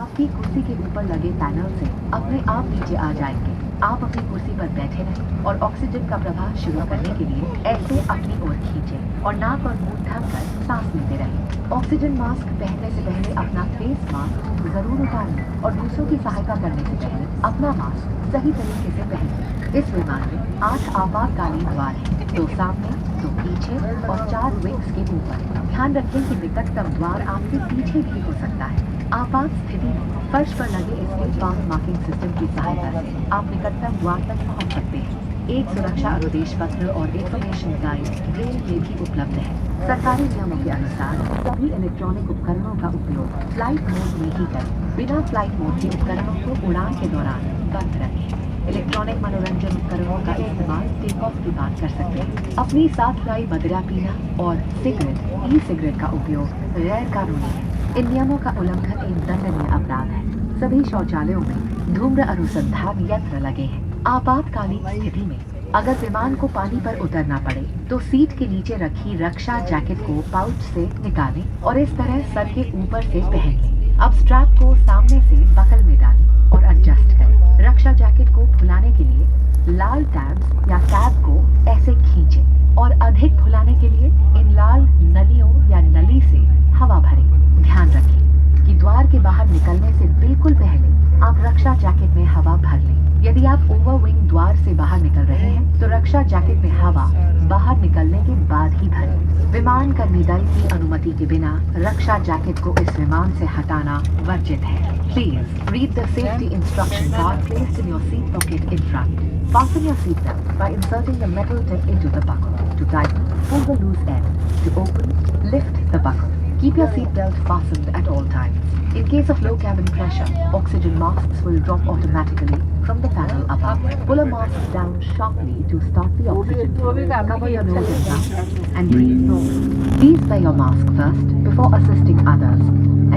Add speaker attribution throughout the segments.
Speaker 1: आपकी कुर्सी के ऊपर लगे पैनल से अपने आप नीचे आ जाएंगे। आप अपनी कुर्सी पर बैठे रहें और ऑक्सीजन का प्रवाह शुरू करने के लिए ऐसे अपनी ओर खींचें और नाक और मुंह ढककर सांस लेते रहें। ऑक्सीजन मास्क पहनने से पहले अपना फेस मास्क जरूर उतार लें और दूसरों की सहायता करने से पहले अपना मास्क सही तरीके से पहन लें। इस विमान में 8 आपातकालीन द्वार हैं, 2 सामने, 2 पीछे और 4 विंग्स के ऊपर। ध्यान रखें कि निकटतम द्वार आपके पीछे भी हो सकता है। आपात स्थिति में फर्श पर लगे एस्केप पाथ मार्किंग सिस्टम की सहायता से आप निकटतम द्वार तक पहुंच सकते हैं। एक सुरक्षा अनुदेश पत्र और इंफॉर्मेशन गाइड ब्रेल में भी उपलब्ध है। सरकारी नियमों के अनुसार सभी इलेक्ट्रॉनिक उपकरणों का उपयोग फ्लाइट मोड में ही करें। बिना फ्लाइट मोड के उपकरणों को उड़ान के दौरान बंद रखें। इलेक्ट्रॉनिक मनोरंजन उपकरणों का इस्तेमाल टेक ऑफ के बाद कर सकते हैं। अपनी साथ लाई मदिरा पीना और सिगरेट, ई सिगरेट का उपयोग गैर कानूनी है। इन नियमों का उल्लंघन एक दंडनीय अपराध है। सभी शौचालयों में धूम्र अनुसंधान यंत्र लगे हैं। आपातकालीन स्थिति में अगर विमान को पानी पर उतरना पड़े तो सीट के नीचे रखी रक्षा जैकेट को पाउच से निकालें और इस तरह सर के ऊपर से पहन लें। अब स्ट्रैप को सामने से बकल में डालें और एडजस्ट करें। रक्षा जैकेट को फुलाने के लिए लाल टैब्स या टैब को ऐसे खींचें और अधिक फुलाने के लिए इन लाल नलियों या नली से हवा भरें। ध्यान रखें कि द्वार के बाहर निकलने से बिल्कुल पहले आप रक्षा जैकेट में हवा भर लें। यदि आप ओवरविंग द्वार से बाहर निकल रहे हैं तो रक्षा जैकेट में हवा बाहर निकलने के बाद ही भरें। विमान कर्मी दल की अनुमति के बिना रक्षा जैकेट को इस विमान से हटाना वर्जित है। Please read the safety instruction card placed in your seat pocket in front. Fasten your seatbelt by inserting the metal tip into the buckle. To tighten, pull the loose end. To open, lift the buckle. Keep your seatbelt fastened at all times. In case of low cabin pressure, oxygen masks will drop automatically from the panel above. Pull a mask down sharply to start the oxygen flow. Cover your nose and mouth and breathe normally. Please wear your mask first before assisting others,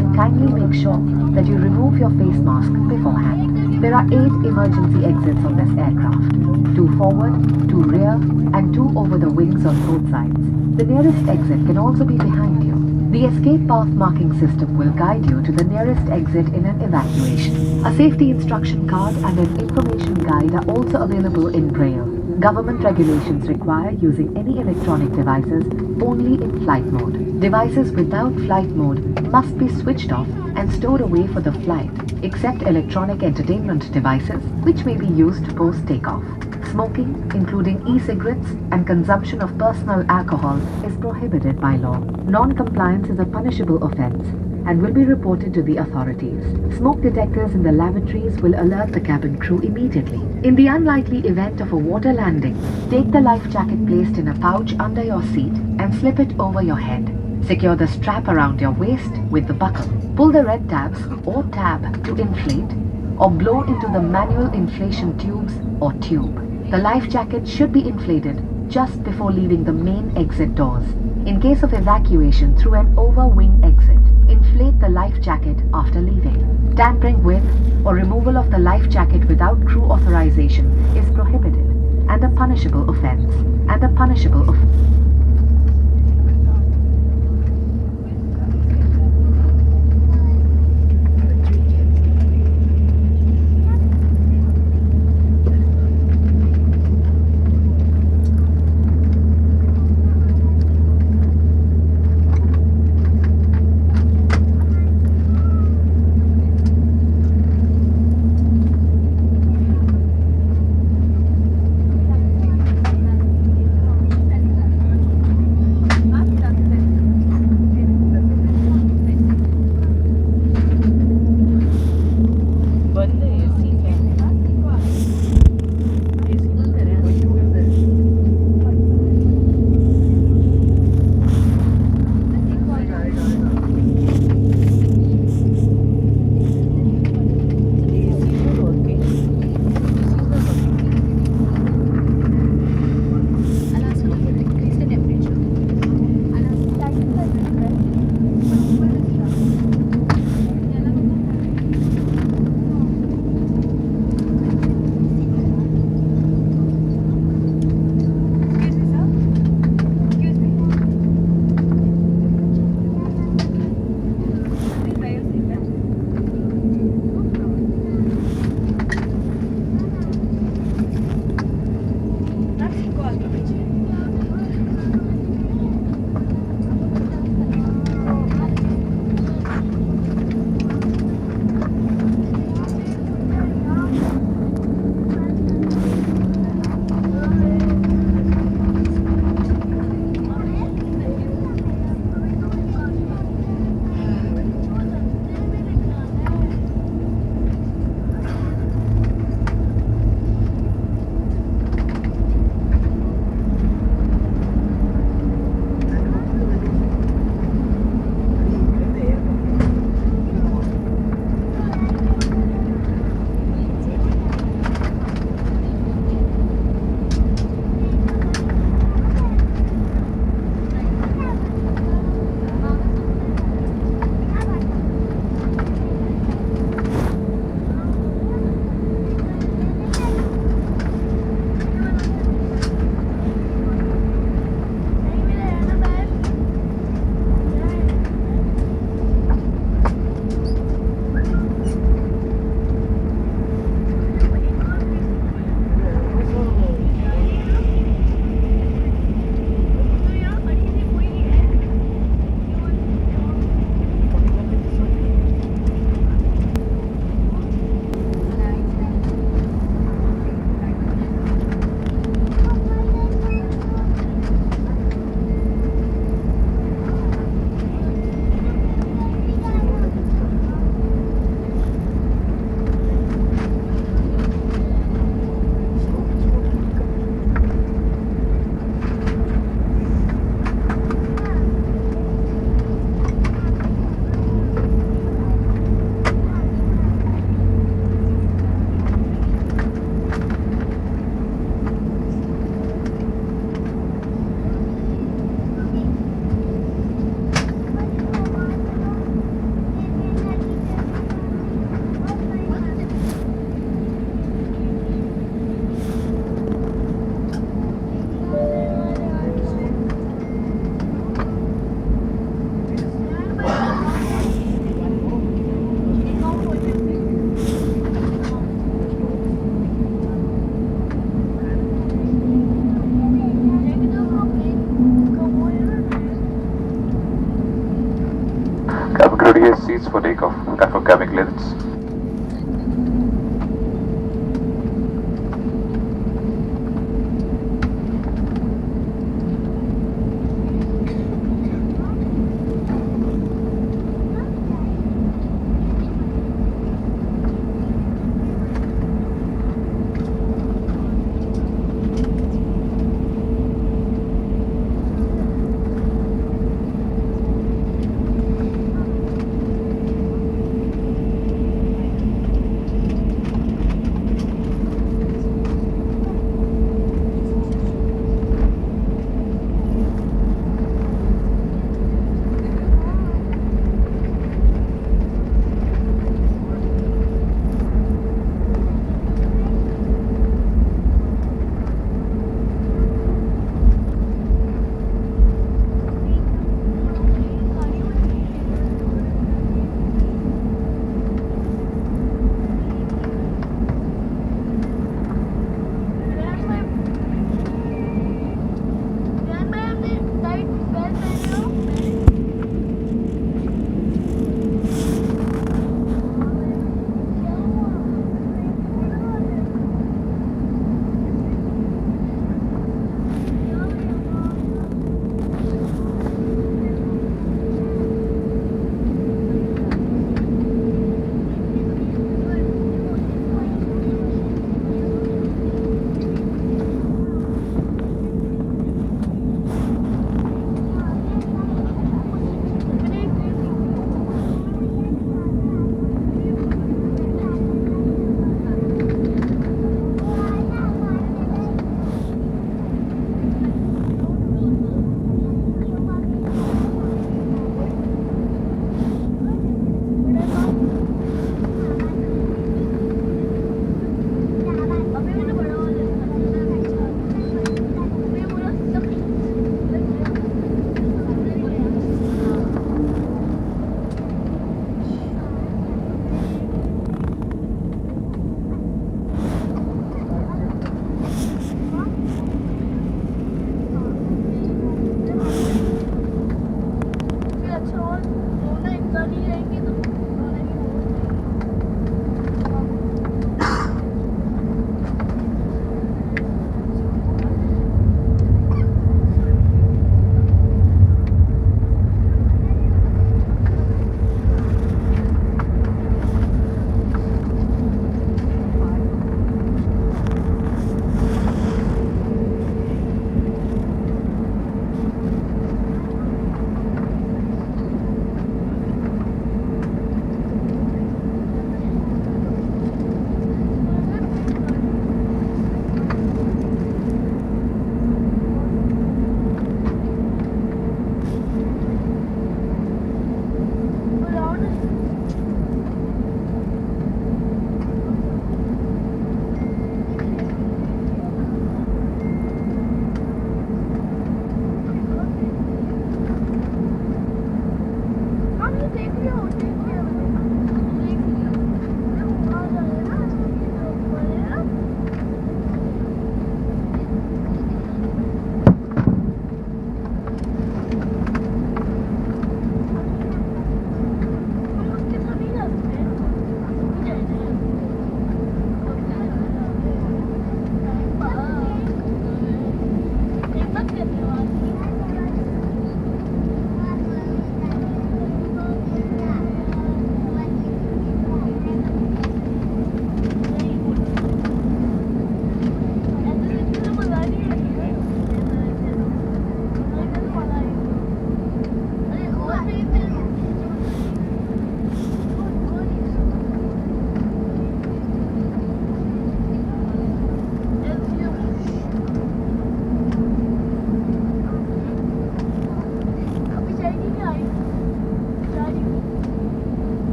Speaker 1: and kindly make sure that you remove your face mask beforehand. There are 8 emergency exits on this aircraft, 2 forward, 2 rear, and 2 over the wings on both sides. The nearest exit can also be behind you. The escape path marking system will guide you to the nearest exit in an evacuation. A safety instruction card and an information guide are also available in Braille. Government regulations require using any electronic devices only in flight mode. Devices without flight mode must be switched off and stored away for the flight, except electronic entertainment devices, which may be used post-takeoff. Smoking, including e-cigarettes and consumption of personal alcohol, is prohibited by law. Non-compliance is a punishable offense and will be reported to the authorities. Smoke detectors in the lavatories will alert the cabin crew immediately. In the unlikely event of a water landing, take the life jacket placed in a pouch under your seat and slip it over your head. Secure the strap around your waist with the buckle. Pull the red tabs or tab to inflate or blow into the manual inflation tubes or tube. The life jacket should be inflated just before leaving the main exit doors. In case of evacuation through an over-wing exit, inflate the life jacket after leaving. Tampering with or removal of the life jacket without crew authorization is prohibited and a punishable offense.
Speaker 2: Silence.